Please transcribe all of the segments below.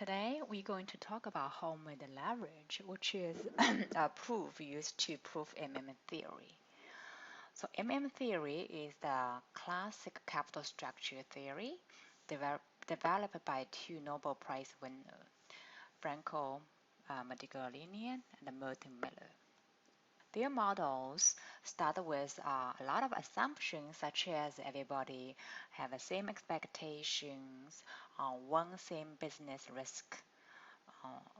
Today, we're going to talk about homemade leverage, which is a proof used to prove theory. So, theory is the classic capital structure theory developed by two Nobel Prize winners, Franco Modigliani and Merton Miller. Their models start with a lot of assumptions, such as everybody have the same expectations on one same business risk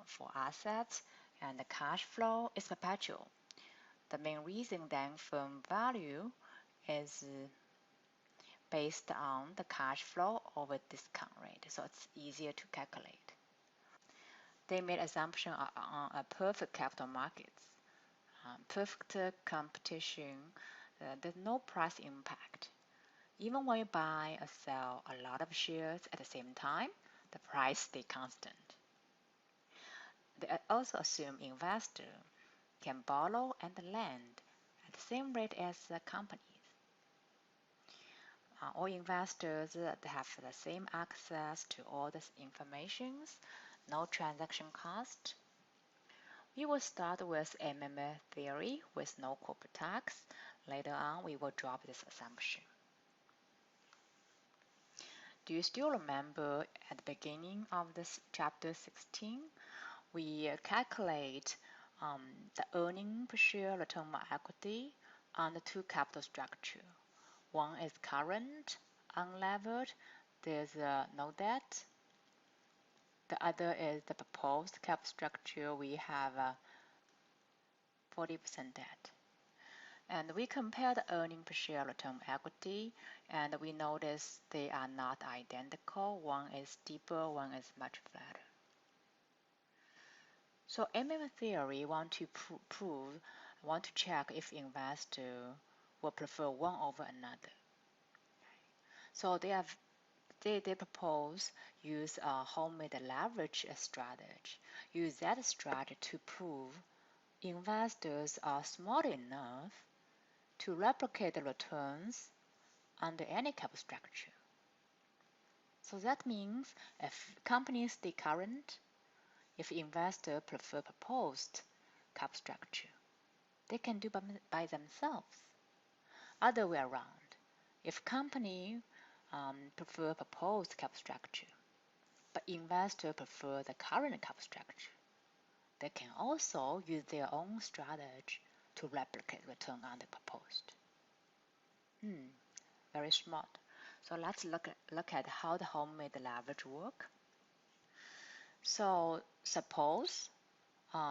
for assets, and the cash flow is perpetual. The main reason then firm value is based on the cash flow over discount rate, so it's easier to calculate. They made assumption on a perfect capital markets, perfect competition. There's no price impact. Even when you buy or sell a lot of shares at the same time, the price stays constant. They also assume investor can borrow and lend at the same rate as the companies. All investors have the same access to all this information, no transaction cost. We will start with theory with no corporate tax. Later on, we will drop this assumption. Do you still remember at the beginning of this chapter 16, we calculate the earning per share return on equity on the two capital structure. One is current, unlevered, there's no debt. The other is the proposed capital structure, we have 40% debt. And we compare the earning per share return on equity, and we notice they are not identical. One is steeper, one is much flatter. So theory want to check if investor will prefer one over another. So they propose use a homemade leverage strategy. Use that strategy to prove investors are smart enough to replicate the returns under any capital structure. So that means if companies stay current, if investors prefer proposed capital structure, they can do by themselves. Other way around, if company prefer proposed capital structure, but investors prefer the current capital structure, they can also use their own strategy to replicate return on the proposed. Very smart. So let's look at how the homemade leverage work. So suppose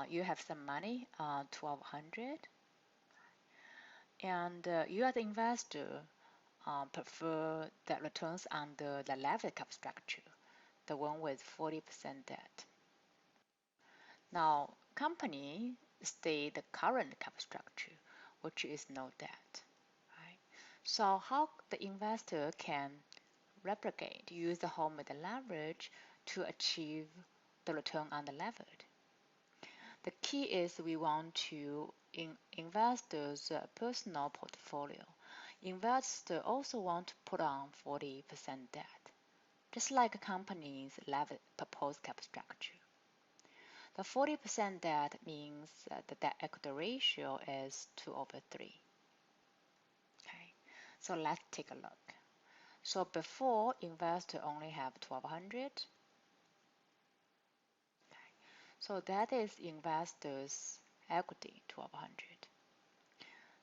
you have some money, 1,200, and you as the investor prefer the returns under the leverage capital structure, the one with 40% debt. Now, company stay the current capital structure, which is no debt. Right? So how the investor can replicate, use the homemade leverage to achieve the return on the levered. The key is we want to investors' personal portfolio. Investors also want to put on 40% debt, just like a company's proposed capital structure. The 40% debt means the debt equity ratio is 2/3. Okay, so let's take a look. So before, investor only have 1,200. Okay, so that is investors' equity 1,200.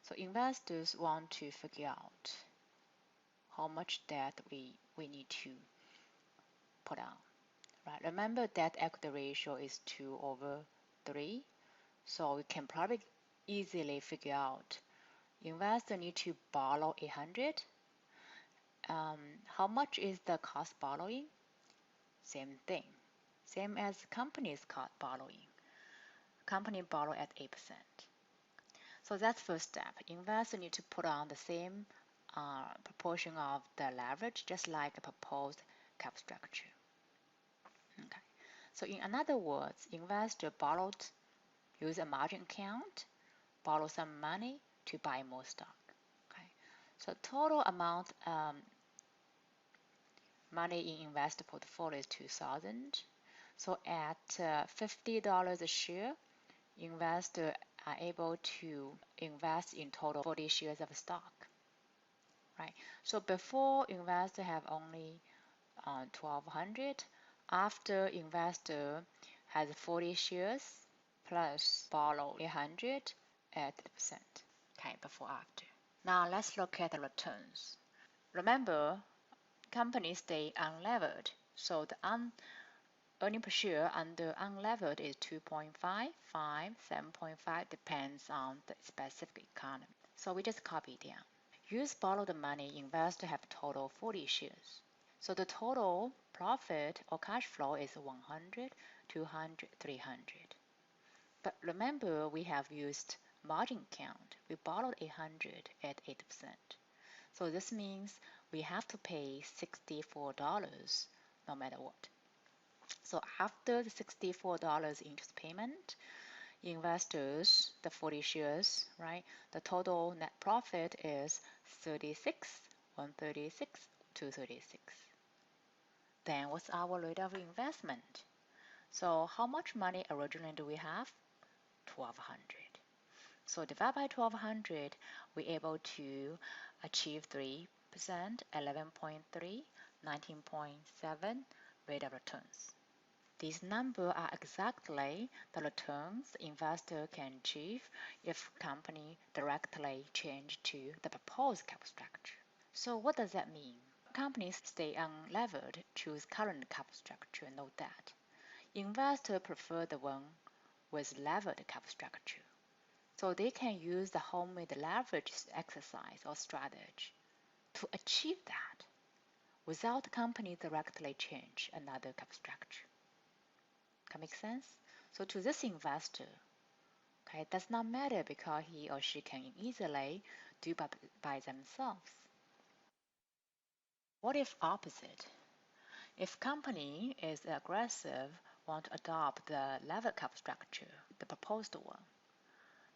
So investors want to figure out how much debt we need to put on. Right? Remember debt equity ratio is 2/3, so we can probably easily figure out investor need to borrow 800. How much is the cost borrowing? Same thing, same as company's cost borrowing. Company borrow at 8%. So that's first step. Investor need to put on the same proportion of the leverage, just like a proposed capital structure. Okay. So in other words, investor borrowed, use a margin account, borrow some money to buy more stock. Okay. So total amount money in investor portfolio is 2,000. So at $50 a share, investors are able to invest in total 40 shares of stock, right? So before investor have only 1200, after investor has 40 shares plus borrow 800 at 8%, okay, before after. Now let's look at the returns. Remember, companies stay unlevered, so the earning per share under unlevered is 2.5, 5, 7.5, depends on the specific economy. So we just copy it down. Use borrowed money, investor have total 40 shares. So the total profit or cash flow is 100, 200, 300. But remember, we have used margin count. We borrowed 800 at 8%. So this means we have to pay $64 no matter what. So after the $64 interest payment, investors, the 40 shares, right? The total net profit is 36, 136, 236. Then what's our rate of investment? So how much money originally do we have? 1200. So divided by 1200, we're able to achieve 3%, 11.3, 19.7 rate of returns. These numbers are exactly the returns the investor can achieve if company directly change to the proposed capital structure. So what does that mean? Companies stay unlevered, choose current capital structure, note that. Investors prefer the one with levered capital structure. So they can use the homemade leverage exercise or strategy to achieve that without the company directly change another capital structure. That makes sense? So to this investor, okay, it does not matter because he or she can easily do by themselves. What if opposite? If company is aggressive, want to adopt the level cap structure, the proposed one,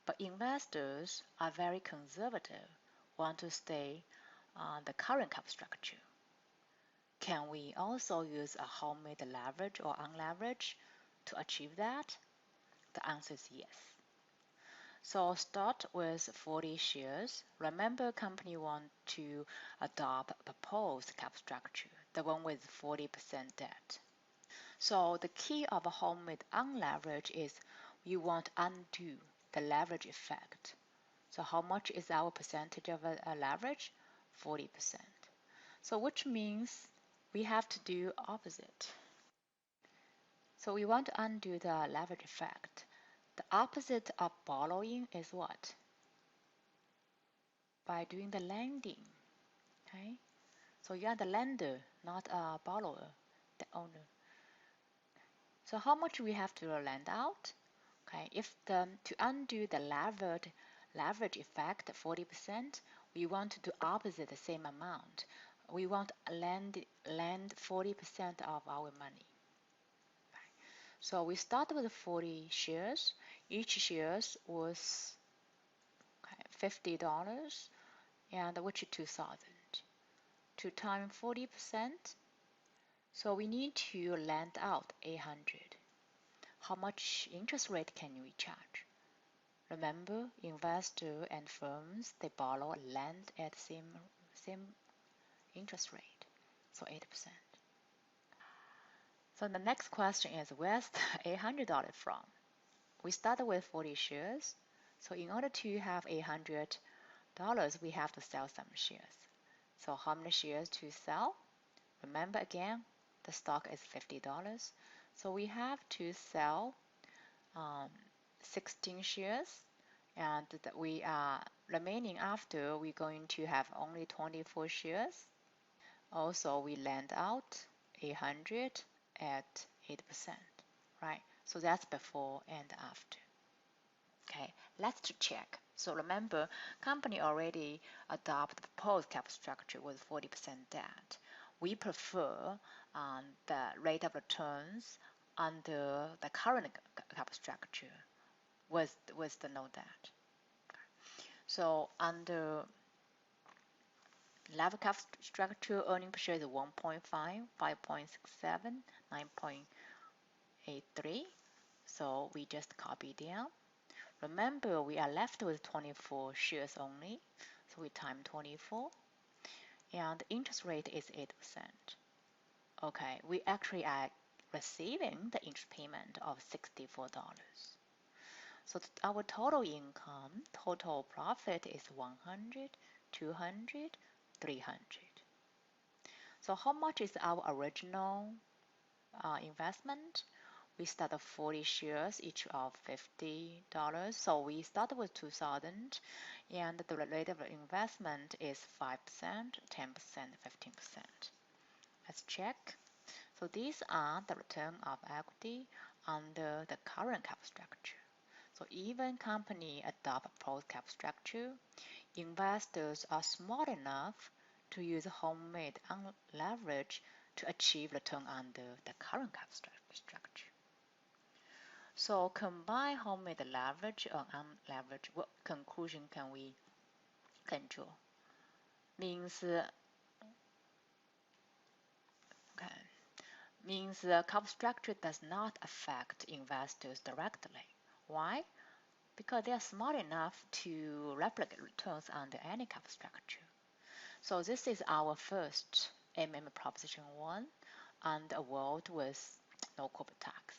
but investors are very conservative, want to stay on the current cap structure. Can we also use a homemade leverage or unleverage to achieve that? The answer is yes. So start with 40 shares. Remember, company want to adopt proposed cap structure, the one with 40% debt. So the key of a homemade unleverage is we want to undo the leverage effect. So how much is our percentage of a leverage? 40%. So which means we have to do opposite. So we want to undo the leverage effect. The opposite of borrowing is what? By doing the lending. Okay? So you are the lender, not a borrower, the owner. So how much we have to lend out? Okay, if to undo the leverage effect 40%, we want to do opposite the same amount. We want to lend 40% of our money. So we start with 40 shares. Each shares was $50 and which is 2,000. 2 times 40%. So we need to lend out 800. How much interest rate can we charge? Remember, investor and firms, they borrow and lend at same interest rate, so 8%. So the next question is, where's the $800 from? We started with 40 shares, so in order to have $800, we have to sell some shares. So how many shares to sell? Remember again, the stock is $50, so we have to sell 16 shares, and we are remaining after we're going to have only 24 shares. Also, we lend out 800 at 8%, right? So that's before and after. Okay, let's check. So remember, company already adopt the proposed cap structure with 40% debt. We prefer the rate of returns under the current cap structure with the no debt. So under level cap structure, earning per share is 1.5, 5.67, 9.8, A3. So we just copy down. Remember, we are left with 24 shares only. So we times 24. And the interest rate is 8%. Okay, we actually are receiving the interest payment of $64. So our total income, total profit is 100, 200, 300. So how much is our original investment? We started 40 shares, each of $50. So we started with 2,000, and the rate of investment is 5%, 10%, 15%. Let's check. So these are the return of equity under the current cap structure. So even company adopt a post-cap structure, investors are smart enough to use homemade unleverage to achieve return under the current cap structure. So combine homemade leverage and unleverage. What conclusion can we draw? Means the cap structure does not affect investors directly. Why? Because they are smart enough to replicate returns under any cap structure. So this is our first MM Proposition 1 and a world with no corporate tax.